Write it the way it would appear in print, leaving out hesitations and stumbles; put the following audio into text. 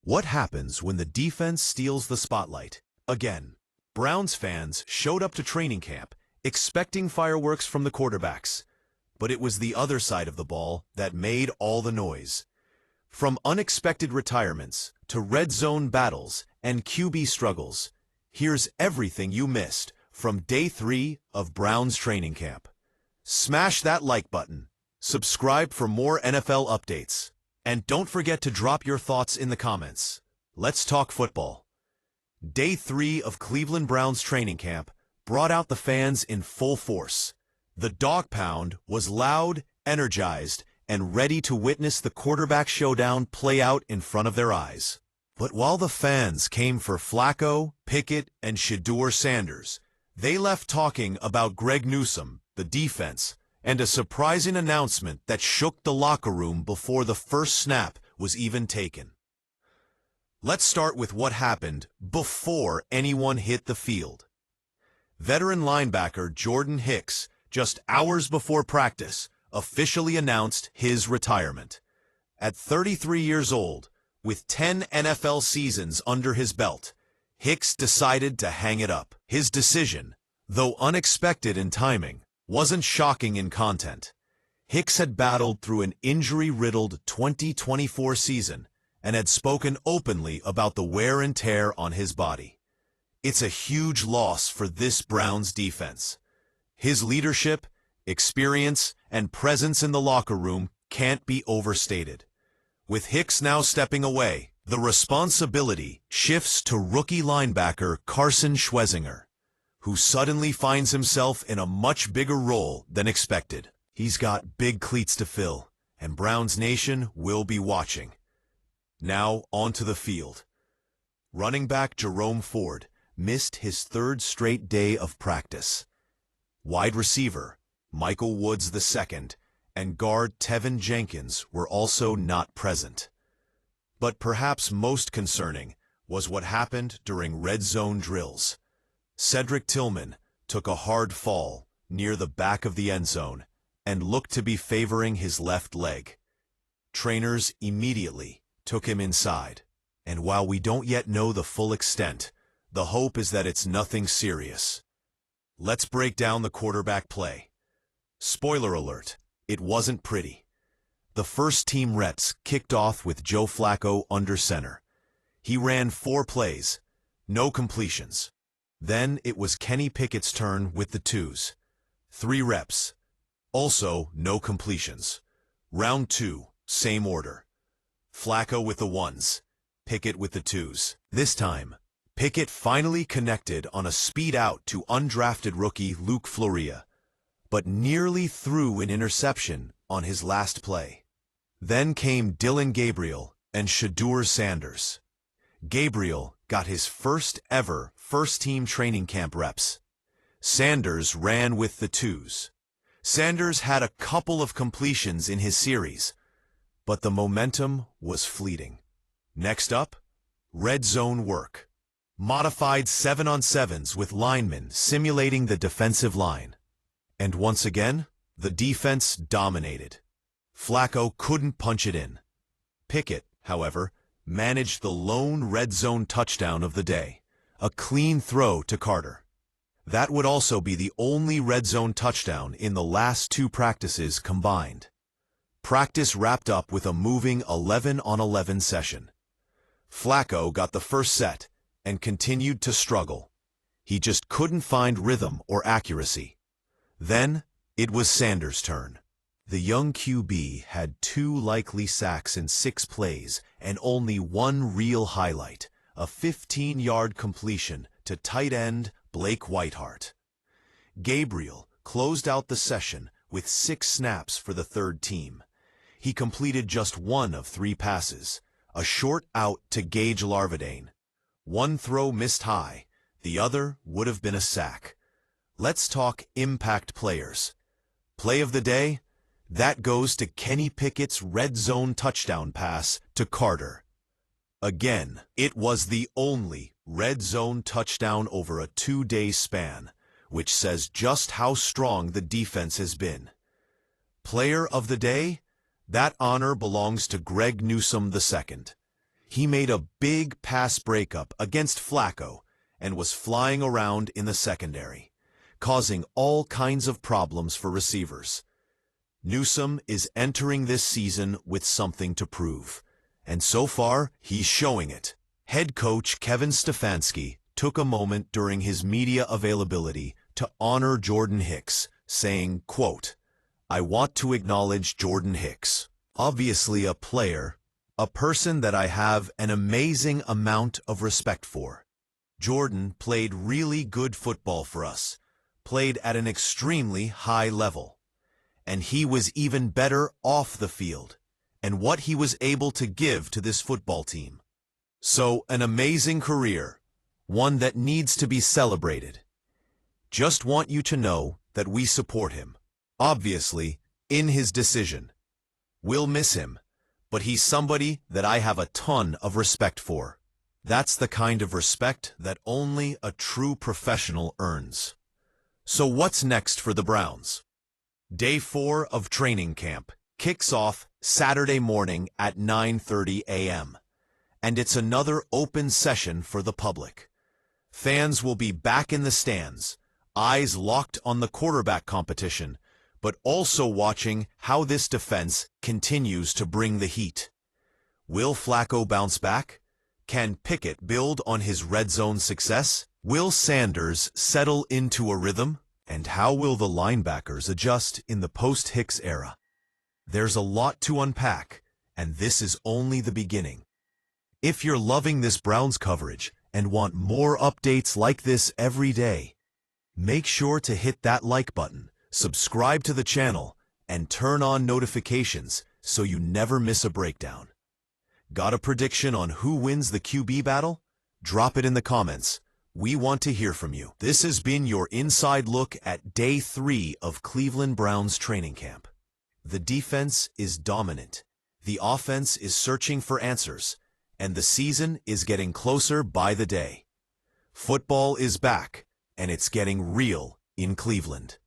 What happens when the defense steals the spotlight? Again, Browns fans showed up to training camp expecting fireworks from the quarterbacks, but it was the other side of the ball that made all the noise. From unexpected retirements to red zone battles and QB struggles, here's everything you missed from day 3 of Browns training camp. Smash that like button, subscribe for more NFL updates, and don't forget to drop your thoughts in the comments. Let's talk football. Day 3 of Cleveland Browns training camp brought out the fans in full force. The Dawg Pound was loud, energized, and ready to witness the quarterback showdown play out in front of their eyes. But while the fans came for Flacco, Pickett, and Shedeur Sanders, they left talking about Greg Newsome, the defense, and a surprising announcement that shook the locker room before the first snap was even taken. Let's start with what happened before anyone hit the field. Veteran linebacker Jordan Hicks, just hours before practice, officially announced his retirement. At 33 years old, with 10 NFL seasons under his belt, Hicks decided to hang it up. His decision, though unexpected in timing, wasn't shocking in content. Hicks had battled through an injury-riddled 2024 season and had spoken openly about the wear and tear on his body. It's a huge loss for this Browns defense. His leadership, experience, and presence in the locker room can't be overstated. With Hicks now stepping away, the responsibility shifts to rookie linebacker Carson Schwezinger, who suddenly finds himself in a much bigger role than expected. He's got big cleats to fill, and Browns Nation will be watching. Now onto the field. Running back Jerome Ford missed his 3rd straight day of practice. Wide receiver Michael Woods II and guard Tevin Jenkins were also not present. But perhaps most concerning was what happened during red zone drills. Cedric Tillman took a hard fall near the back of the end zone and looked to be favoring his left leg. Trainers immediately took him inside, and while we don't yet know the full extent, the hope is that it's nothing serious. Let's break down the quarterback play. Spoiler alert, it wasn't pretty. The first team reps kicked off with Joe Flacco under center. He ran 4 plays, no completions. Then it was Kenny Pickett's turn with the 2s. 3 reps. Also, no completions. Round 2, same order. Flacco with the 1s, Pickett with the 2s. This time, Pickett finally connected on a speed out to undrafted rookie Luke Floria, but nearly threw an interception on his last play. Then came Dillon Gabriel and Shedeur Sanders. Gabriel got his first ever first-team training camp reps. Sanders ran with the 2s. Sanders had a couple of completions in his series, but the momentum was fleeting. Next up, red zone work. Modified 7-on-7s with linemen simulating the defensive line. And once again, the defense dominated. Flacco couldn't punch it in. Pickett, however, managed the lone red zone touchdown of the day, a clean throw to Carter. That would also be the only red zone touchdown in the last 2 practices combined. Practice wrapped up with a moving 11-on-11 session. Flacco got the first set and continued to struggle. He just couldn't find rhythm or accuracy. Then, it was Sanders' turn. The young QB had 2 likely sacks in 6 plays and only 1 real highlight, a 15-yard completion to tight end Blake Whiteheart. Gabriel closed out the session with 6 snaps for the 3rd team. He completed just 1 of 3 passes, a short out to Gage Larvadain. 1 throw missed high, the other would have been a sack. Let's talk impact players. Play of the day? That goes to Kenny Pickett's red zone touchdown pass to Carter. Again, it was the only red zone touchdown over a 2-day span, which says just how strong the defense has been. Player of the day? That honor belongs to Greg Newsome II. He made a big pass breakup against Flacco and was flying around in the secondary, causing all kinds of problems for receivers. Newsome is entering this season with something to prove, and so far, he's showing it. Head coach Kevin Stefanski took a moment during his media availability to honor Jordan Hicks, saying, quote, "I want to acknowledge Jordan Hicks. Obviously a player, a person that I have an amazing amount of respect for. Jordan played really good football for us, played at an extremely high level. And he was even better off the field, and what he was able to give to this football team. So, an amazing career, one that needs to be celebrated. Just want you to know that we support him, obviously, in his decision. We'll miss him, but he's somebody that I have a ton of respect for. That's the kind of respect that only a true professional earns." So what's next for the Browns? Day 4 of training camp kicks off Saturday morning at 9:30 a.m., and it's another open session for the public. Fans will be back in the stands, eyes locked on the quarterback competition, but also watching how this defense continues to bring the heat. Will Flacco bounce back? Can Pickett build on his red zone success? Will Sanders settle into a rhythm? And how will the linebackers adjust in the post-Hicks era? There's a lot to unpack, and this is only the beginning. If you're loving this Browns coverage and want more updates like this every day, make sure to hit that like button, subscribe to the channel, and turn on notifications so you never miss a breakdown. Got a prediction on who wins the QB battle? Drop it in the comments. We want to hear from you. This has been your inside look at Day 3 of Cleveland Browns training camp. The defense is dominant. The offense is searching for answers, and the season is getting closer by the day. Football is back, and it's getting real in Cleveland.